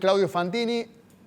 Claudio Fantini,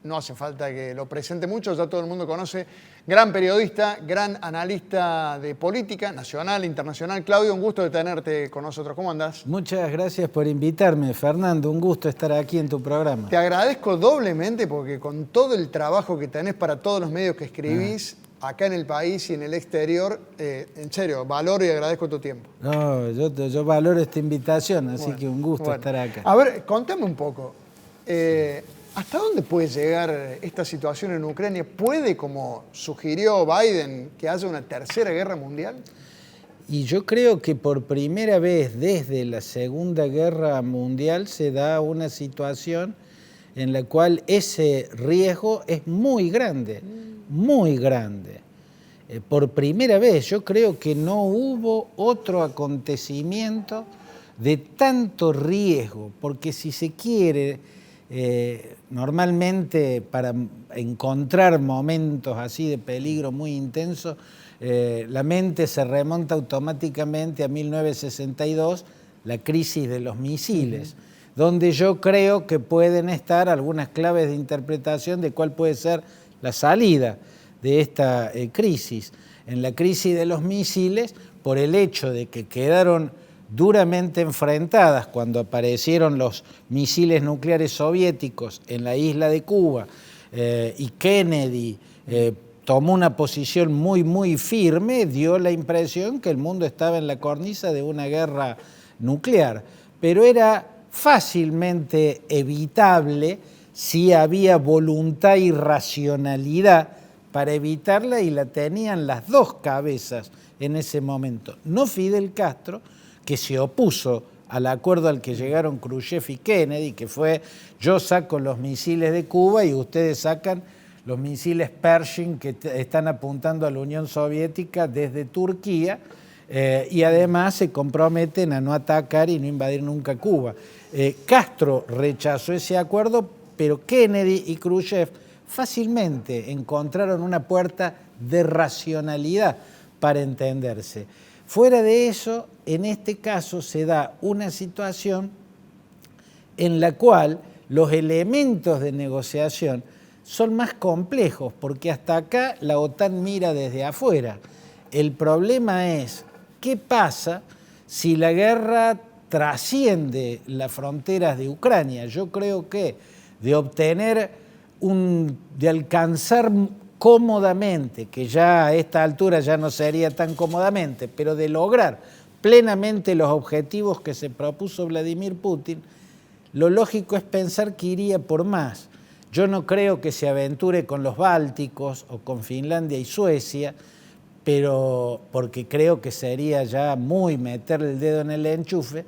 no hace falta que lo presente mucho, ya todo el mundo conoce, gran periodista, gran analista de política nacional e internacional. Claudio, un gusto de tenerte con nosotros. ¿Cómo andás? Muchas gracias por invitarme, Fernando. Un gusto estar aquí en tu programa. Te agradezco doblemente porque con todo el trabajo que tenés para todos los medios que escribís, acá en el país y en el exterior, en serio, valoro y agradezco tu tiempo. No, yo valoro esta invitación, así que un gusto estar acá. A ver, contame un poco. ¿Hasta dónde puede llegar esta situación en Ucrania? ¿Puede, como sugirió Biden, que haya una tercera guerra mundial? Y yo creo que por primera vez desde la Segunda Guerra Mundial se da una situación en la cual ese riesgo es muy grande, muy grande. Por primera vez, yo creo que no hubo otro acontecimiento de tanto riesgo, porque si se quiere, normalmente para encontrar momentos así de peligro muy intenso, la mente se remonta automáticamente a 1962, la crisis de los misiles, donde yo creo que pueden estar algunas claves de interpretación de cuál puede ser la salida de esta crisis. En la crisis de los misiles, por el hecho de que quedaron duramente enfrentadas cuando aparecieron los misiles nucleares soviéticos en la isla de Cuba y Kennedy tomó una posición muy firme, dio la impresión que el mundo estaba en la cornisa de una guerra nuclear, pero era fácilmente evitable si había voluntad y racionalidad para evitarla, y la tenían las dos cabezas en ese momento. No Fidel Castro, que se opuso al acuerdo al que llegaron Khrushchev y Kennedy, que fue: yo saco los misiles de Cuba y ustedes sacan los misiles Pershing que están apuntando a la Unión Soviética desde Turquía, y además se comprometen a no atacar y no invadir nunca Cuba. Castro rechazó ese acuerdo, pero Kennedy y Khrushchev fácilmente encontraron una puerta de racionalidad para entenderse. Fuera de eso, en este caso se da una situación en la cual los elementos de negociación son más complejos, porque hasta acá la OTAN mira desde afuera. El problema es, ¿qué pasa si la guerra trasciende las fronteras de Ucrania? Yo creo que de alcanzar cómodamente, que ya a esta altura ya no sería tan cómodamente, pero de lograr plenamente los objetivos que se propuso Vladimir Putin, lo lógico es pensar que iría por más. Yo no creo que se aventure con los bálticos o con Finlandia y Suecia, pero porque creo que sería ya muy meter el dedo en el enchufe,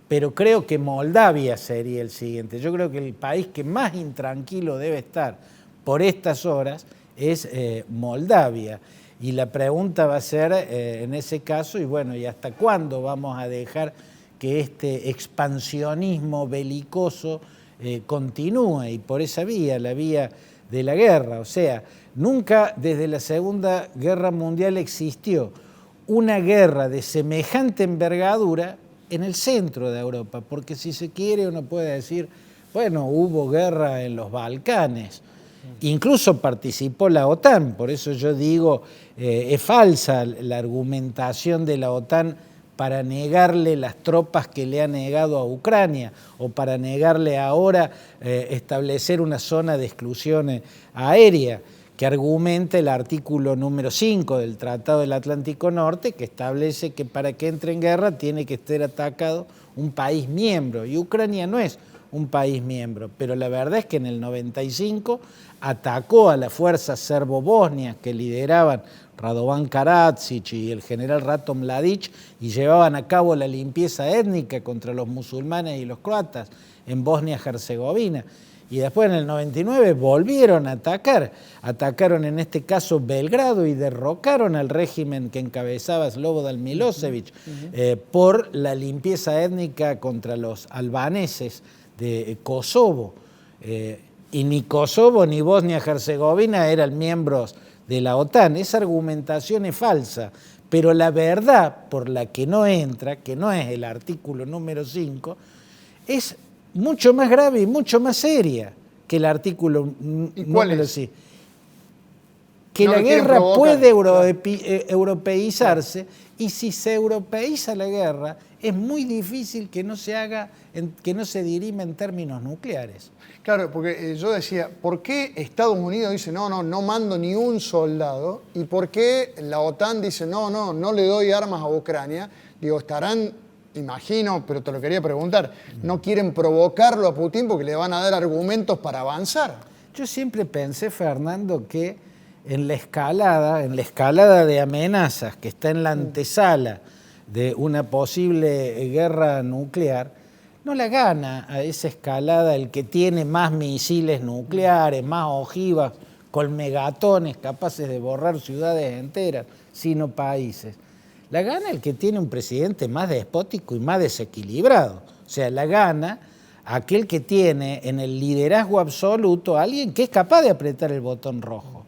pero creo que Moldavia sería el siguiente. Yo creo que el país que más intranquilo debe estar por estas horas es Moldavia. Y la pregunta va a ser, en ese caso, y bueno, ¿y hasta cuándo vamos a dejar que este expansionismo belicoso continúe? Y por esa vía, la vía de la guerra. O sea, nunca desde la Segunda Guerra Mundial existió una guerra de semejante envergadura en el centro de Europa, porque si se quiere uno puede decir, bueno, hubo guerra en los Balcanes, incluso participó la OTAN, por eso yo digo, es falsa la argumentación de la OTAN para negarle las tropas que le ha negado a Ucrania, o para negarle ahora establecer una zona de exclusión aérea, que argumenta el artículo número 5 del Tratado del Atlántico Norte, que establece que para que entre en guerra tiene que estar atacado un país miembro, y Ucrania no es un país miembro, pero la verdad es que en el 95 atacó a las fuerzas serbo-bosnias que lideraban Radovan Karadzic y el general Ratko Mladic, y llevaban a cabo la limpieza étnica contra los musulmanes y los croatas en Bosnia-Herzegovina. Y después en el 99 volvieron a atacar. Atacaron en este caso Belgrado y derrocaron al régimen que encabezaba Slobodan Milosevic por la limpieza étnica contra los albaneses de Kosovo. Y ni Kosovo ni Bosnia-Herzegovina eran miembros de la OTAN. Esa argumentación es falsa, pero la verdad por la que no entra, que no es el artículo número 5, es mucho más grave y mucho más seria, que el artículo ¿Y cuál número es? sí. Que No la lo quieren guerra provocar, puede claro. europeizarse, y si se europeiza la guerra, es muy difícil que no se haga, que no se dirima en términos nucleares. Claro, porque yo decía, ¿por qué Estados Unidos dice no mando ni un soldado? ¿Y por qué la OTAN dice no le doy armas a Ucrania? Digo, estarán, imagino, pero te lo quería preguntar, ¿no quieren provocarlo a Putin porque le van a dar argumentos para avanzar? Yo siempre pensé, Fernando, que en la escalada de amenazas que está en la antesala de una posible guerra nuclear, no la gana a esa escalada el que tiene más misiles nucleares, más ojivas con megatones capaces de borrar ciudades enteras, sino países. La gana el que tiene un presidente más despótico y más desequilibrado. O sea, la gana aquel que tiene en el liderazgo absoluto a alguien que es capaz de apretar el botón rojo.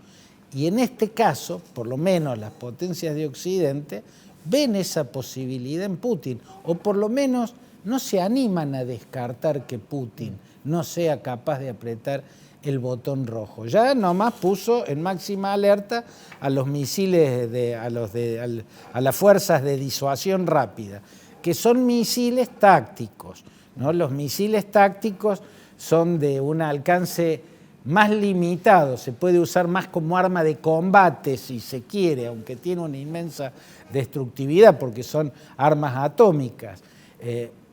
Y en este caso, por lo menos las potencias de Occidente ven esa posibilidad en Putin, o por lo menos no se animan a descartar que Putin no sea capaz de apretar el botón rojo. Ya nomás puso en máxima alerta a los misiles, a las fuerzas de disuasión rápida, que son misiles tácticos, ¿no? Los misiles tácticos son de un alcance más limitado, se puede usar más como arma de combate si se quiere, aunque tiene una inmensa destructividad porque son armas atómicas.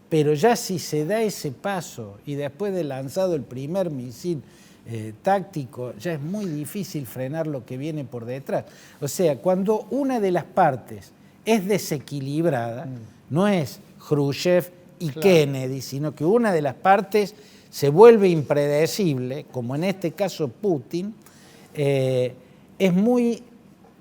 Pero ya si se da ese paso y después de lanzado el primer misil táctico, ya es muy difícil frenar lo que viene por detrás. O sea, cuando una de las partes es desequilibrada, no es Khrushchev y Kennedy, sino que una de las partes se vuelve impredecible, como en este caso Putin, es muy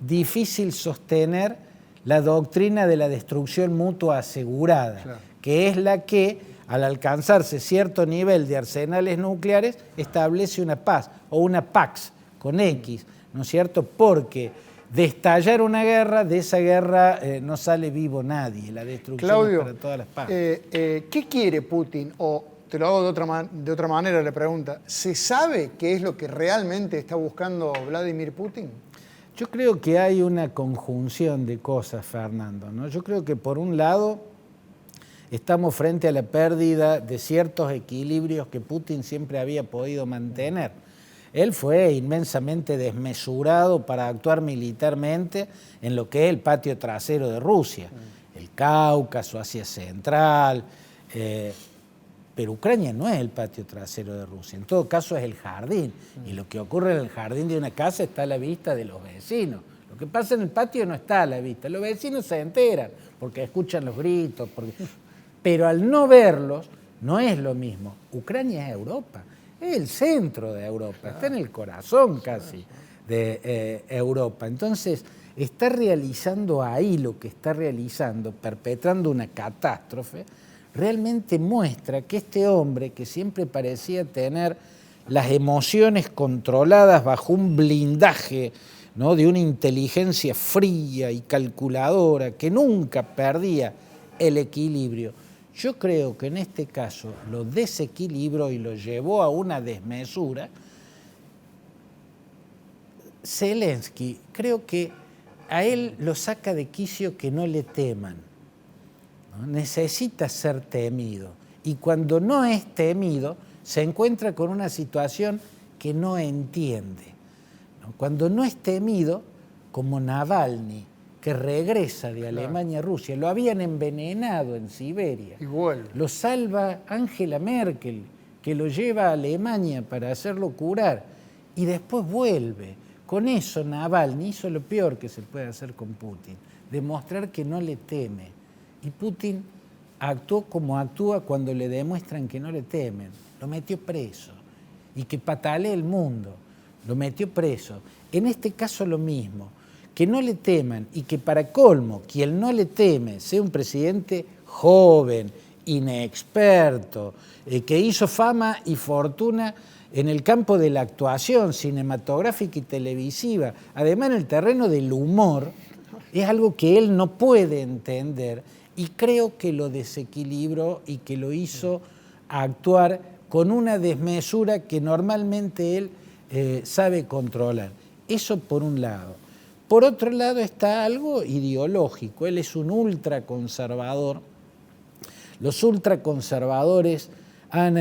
difícil sostener la doctrina de la destrucción mutua asegurada, que es la que, al alcanzarse cierto nivel de arsenales nucleares, establece una paz, o una Pax, con X, ¿no es cierto? Porque de estallar una guerra, de esa guerra no sale vivo nadie, la destrucción Claudio, es para todas las partes. ¿Qué quiere Putin? O te lo hago de otra manera la pregunta. ¿Se sabe qué es lo que realmente está buscando Vladimir Putin? Yo creo que hay una conjunción de cosas, Fernando, ¿no? Yo creo que por un lado estamos frente a la pérdida de ciertos equilibrios que Putin siempre había podido mantener. Él fue inmensamente desmesurado para actuar militarmente en lo que es el patio trasero de Rusia, el Cáucaso, Asia Central, pero Ucrania no es el patio trasero de Rusia, en todo caso es el jardín, y lo que ocurre en el jardín de una casa está a la vista de los vecinos. Lo que pasa en el patio no está a la vista, los vecinos se enteran porque escuchan los gritos, pero al no verlos no es lo mismo. Ucrania es Europa, es el centro de Europa, está en el corazón casi de Europa. Entonces, está realizando ahí lo que está realizando, perpetrando una catástrofe, realmente muestra que este hombre, que siempre parecía tener las emociones controladas bajo un blindaje, ¿no?, de una inteligencia fría y calculadora, que nunca perdía el equilibrio, yo creo que en este caso lo desequilibró y lo llevó a una desmesura. Zelensky, creo que a él lo saca de quicio que no le teman, ¿no? Necesita ser temido, y cuando no es temido se encuentra con una situación que no entiende, ¿no? Cuando no es temido, como Navalny, que regresa de Alemania a Rusia, lo habían envenenado en Siberia, Y vuelve. lo salva Angela Merkel, que lo lleva a Alemania para hacerlo curar, y después vuelve. Con eso Navalny hizo lo peor que se puede hacer con Putin, demostrar que no le teme. Y Putin actuó como actúa cuando le demuestran que no le temen. Lo metió preso, y que patalee el mundo, lo metió preso. En este caso lo mismo, que no le teman, y que para colmo, quien no le teme sea un presidente joven, inexperto, que hizo fama y fortuna en el campo de la actuación cinematográfica y televisiva, además en el terreno del humor, es algo que él no puede entender, y creo que lo desequilibró y que lo hizo actuar con una desmesura que normalmente él sabe controlar. Eso por un lado. Por otro lado está algo ideológico. Él es un ultraconservador. Los ultraconservadores han,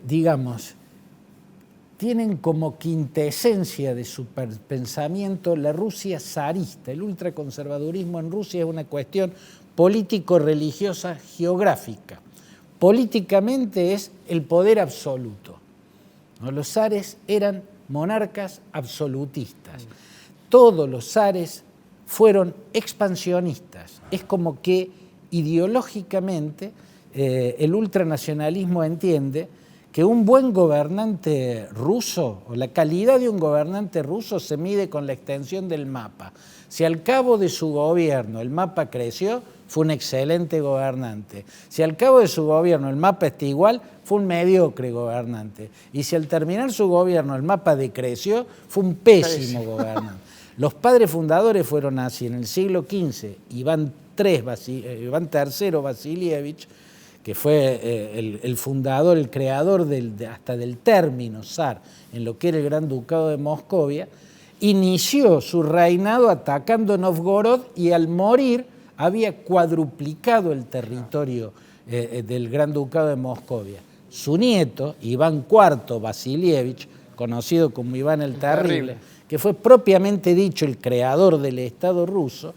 digamos, tienen como quintesencia de su pensamiento la Rusia zarista. El ultraconservadurismo en Rusia es una cuestión político-religiosa geográfica. Políticamente es el poder absoluto, ¿no? Los zares eran monarcas absolutistas. Todos los zares fueron expansionistas. Es como que ideológicamente el ultranacionalismo entiende que un buen gobernante ruso, o la calidad de un gobernante ruso, se mide con la extensión del mapa. Si al cabo de su gobierno el mapa creció, fue un excelente gobernante. Si al cabo de su gobierno el mapa está igual, fue un mediocre gobernante. Y si al terminar su gobierno el mapa decreció, fue un pésimo gobernante. Los padres fundadores fueron así. En el siglo XV, Iván III Vasilievich, que fue el fundador, el creador hasta del término zar en lo que era el Gran Ducado de Moscovia, inició su reinado atacando Novgorod y al morir había cuadruplicado el territorio del Gran Ducado de Moscovia. Su nieto, Iván IV Vasilievich, conocido como Iván el Terrible, que fue propiamente dicho el creador del Estado ruso,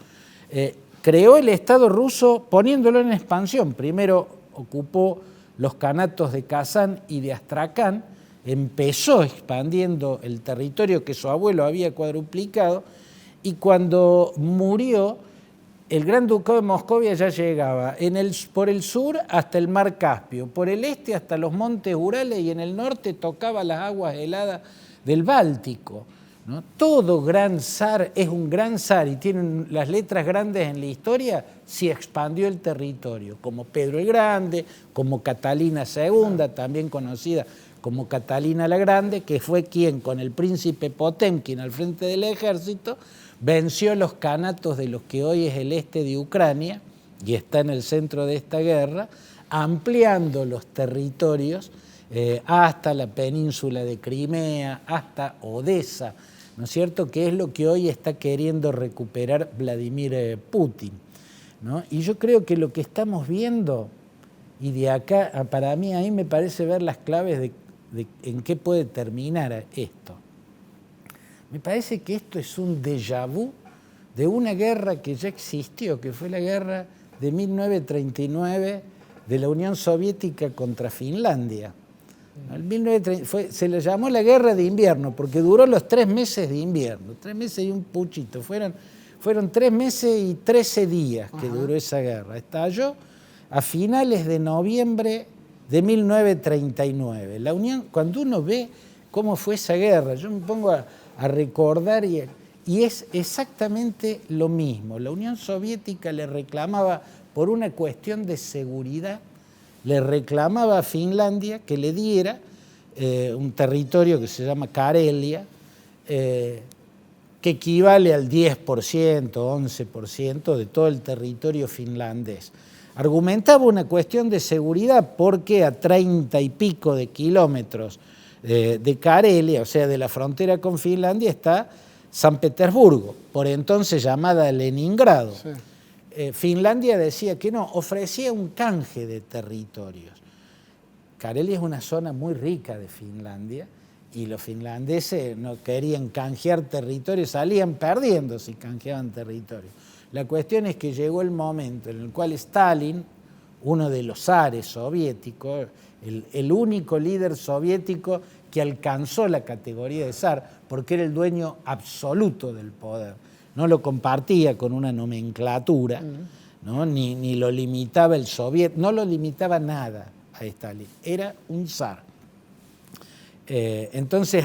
creó el Estado ruso poniéndolo en expansión. Primero ocupó los kanatos de Kazán y de Astracán, empezó expandiendo el territorio que su abuelo había cuadruplicado, y cuando murió, el Gran Ducado de Moscovia ya llegaba por el sur hasta el mar Caspio, por el este hasta los montes Urales, y en el norte tocaba las aguas heladas del Báltico, ¿no? Todo gran zar es un gran zar y tienen las letras grandes en la historia si expandió el territorio, como Pedro el Grande, como Catalina II, también conocida como Catalina la Grande, que fue quien con el príncipe Potemkin al frente del ejército venció los kanatos de los que hoy es el este de Ucrania y está en el centro de esta guerra, ampliando los territorios hasta la península de Crimea, hasta Odessa, ¿no es cierto?, que es lo que hoy está queriendo recuperar Vladimir Putin, ¿no? Y yo creo que lo que estamos viendo, y de acá, para mí ahí me parece ver las claves de en qué puede terminar esto. Me parece que esto es un déjà vu de una guerra que ya existió, que fue la guerra de 1939 de la Unión Soviética contra Finlandia. En 1930 se le llamó la guerra de invierno porque duró los 3 meses de invierno, 3 meses y un puchito. Fueron 3 meses y 13 días que duró esa guerra. Estalló a finales de noviembre de 1939. La Unión, cuando uno ve cómo fue esa guerra, yo me pongo a recordar y es exactamente lo mismo. La Unión Soviética le reclamaba por una cuestión de seguridad, le reclamaba a Finlandia que le diera un territorio que se llama Karelia, que equivale al 10%, 11% de todo el territorio finlandés. Argumentaba una cuestión de seguridad porque a 30 y pico de kilómetros de Karelia, o sea, de la frontera con Finlandia, está San Petersburgo, por entonces llamada Leningrado. Sí. Finlandia decía que no, ofrecía un canje de territorios. Karelia es una zona muy rica de Finlandia y los finlandeses no querían canjear territorios, salían perdiendo si canjeaban territorios. La cuestión es que llegó el momento en el cual Stalin, uno de los zares soviéticos, el único líder soviético que alcanzó la categoría de zar, porque era el dueño absoluto del poder, no lo compartía con una nomenclatura, ¿no? ni lo limitaba el soviet, no lo limitaba nada a Stalin, era un zar. Entonces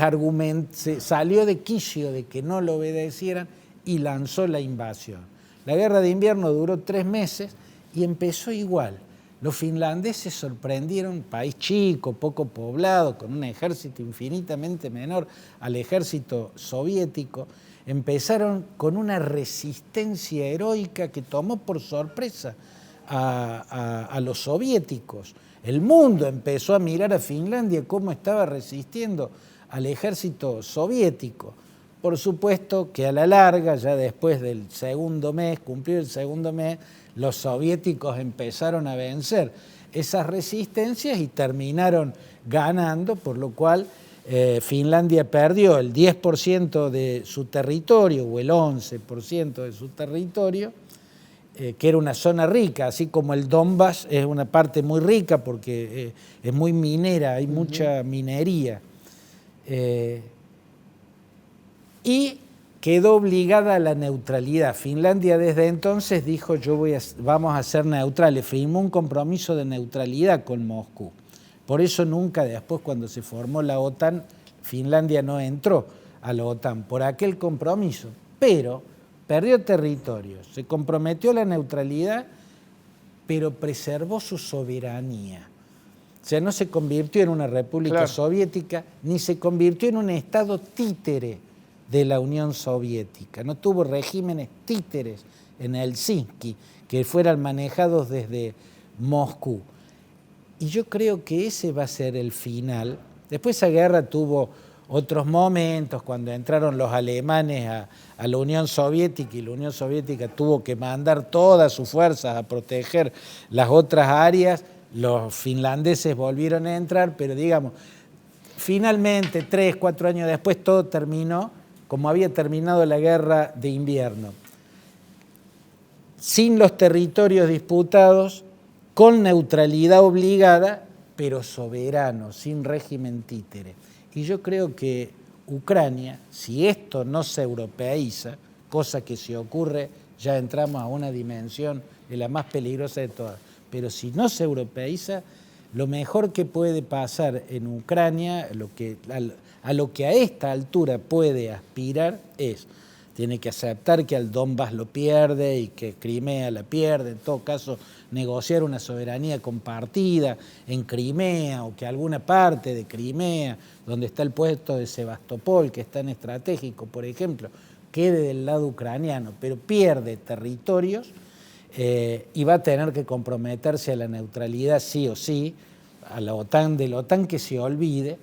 se salió de quicio de que no lo obedecieran y lanzó la invasión. La guerra de invierno duró 3 meses y empezó igual. Los finlandeses sorprendieron, país chico, poco poblado, con un ejército infinitamente menor al ejército soviético, empezaron con una resistencia heroica que tomó por sorpresa a los soviéticos. El mundo empezó a mirar a Finlandia cómo estaba resistiendo al ejército soviético. Por supuesto que a la larga, ya después del segundo mes, cumplido el segundo mes, los soviéticos empezaron a vencer esas resistencias y terminaron ganando, por lo cual Finlandia perdió el 10% de su territorio o el 11% de su territorio, que era una zona rica, así como el Donbass es una parte muy rica porque es muy minera, hay mucha minería. Y quedó obligada a la neutralidad. Finlandia desde entonces dijo, vamos a ser neutrales, firmó un compromiso de neutralidad con Moscú. Por eso nunca después, cuando se formó la OTAN, Finlandia no entró a la OTAN, por aquel compromiso. Pero perdió territorio, se comprometió a la neutralidad, pero preservó su soberanía. O sea, no se convirtió en una república soviética, ni se convirtió en un estado títere de la Unión Soviética. No tuvo regímenes títeres en Helsinki que fueran manejados desde Moscú. Y yo creo que ese va a ser el final. Después esa guerra tuvo otros momentos, cuando entraron los alemanes a la Unión Soviética y la Unión Soviética tuvo que mandar todas sus fuerzas a proteger las otras áreas, los finlandeses volvieron a entrar, pero digamos, finalmente 3, 4 años después todo terminó como había terminado la guerra de invierno, sin los territorios disputados, con neutralidad obligada, pero soberano, sin régimen títere. Y yo creo que Ucrania, si esto no se europeiza, cosa que si ocurre ya entramos a una dimensión de la más peligrosa de todas, pero si no se europeiza, lo mejor que puede pasar en Ucrania, a lo que a esta altura puede aspirar tiene que aceptar que al Donbass lo pierde y que Crimea la pierde, en todo caso negociar una soberanía compartida en Crimea o que alguna parte de Crimea, donde está el puerto de Sebastopol, que es tan estratégico, por ejemplo, quede del lado ucraniano, pero pierde territorios y va a tener que comprometerse a la neutralidad sí o sí, a la OTAN, de la OTAN que se olvide,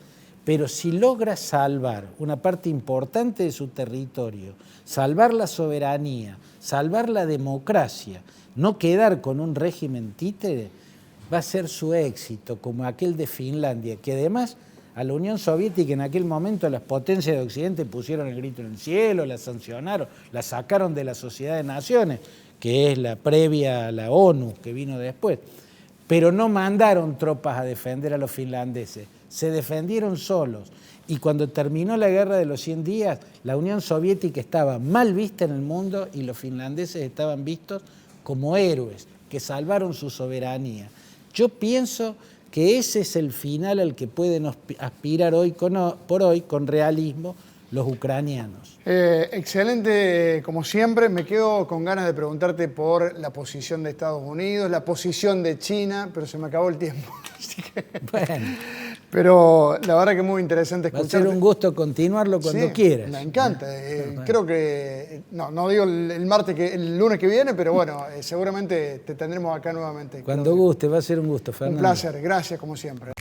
pero si logra salvar una parte importante de su territorio, salvar la soberanía, salvar la democracia, no quedar con un régimen títere, va a ser su éxito, como aquel de Finlandia, que además a la Unión Soviética en aquel momento las potencias de Occidente pusieron el grito en el cielo, la sancionaron, la sacaron de la Sociedad de Naciones, que es la previa a la ONU, que vino después, pero no mandaron tropas a defender a los finlandeses, se defendieron solos. Y cuando terminó la guerra de los 100 días, la Unión Soviética estaba mal vista en el mundo y los finlandeses estaban vistos como héroes que salvaron su soberanía. Yo pienso que ese es el final al que pueden aspirar por hoy con realismo los ucranianos. Excelente, como siempre. Me quedo con ganas de preguntarte por la posición de Estados Unidos, la posición de China, pero se me acabó el tiempo. Así que... Bueno. Pero la verdad que es muy interesante escucharte. Va a ser un gusto continuarlo cuando quieras. Me encanta. Creo que, no digo el lunes que viene, pero bueno, seguramente te tendremos acá nuevamente. Cuando guste, va a ser un gusto, Fernando. Un placer, gracias como siempre.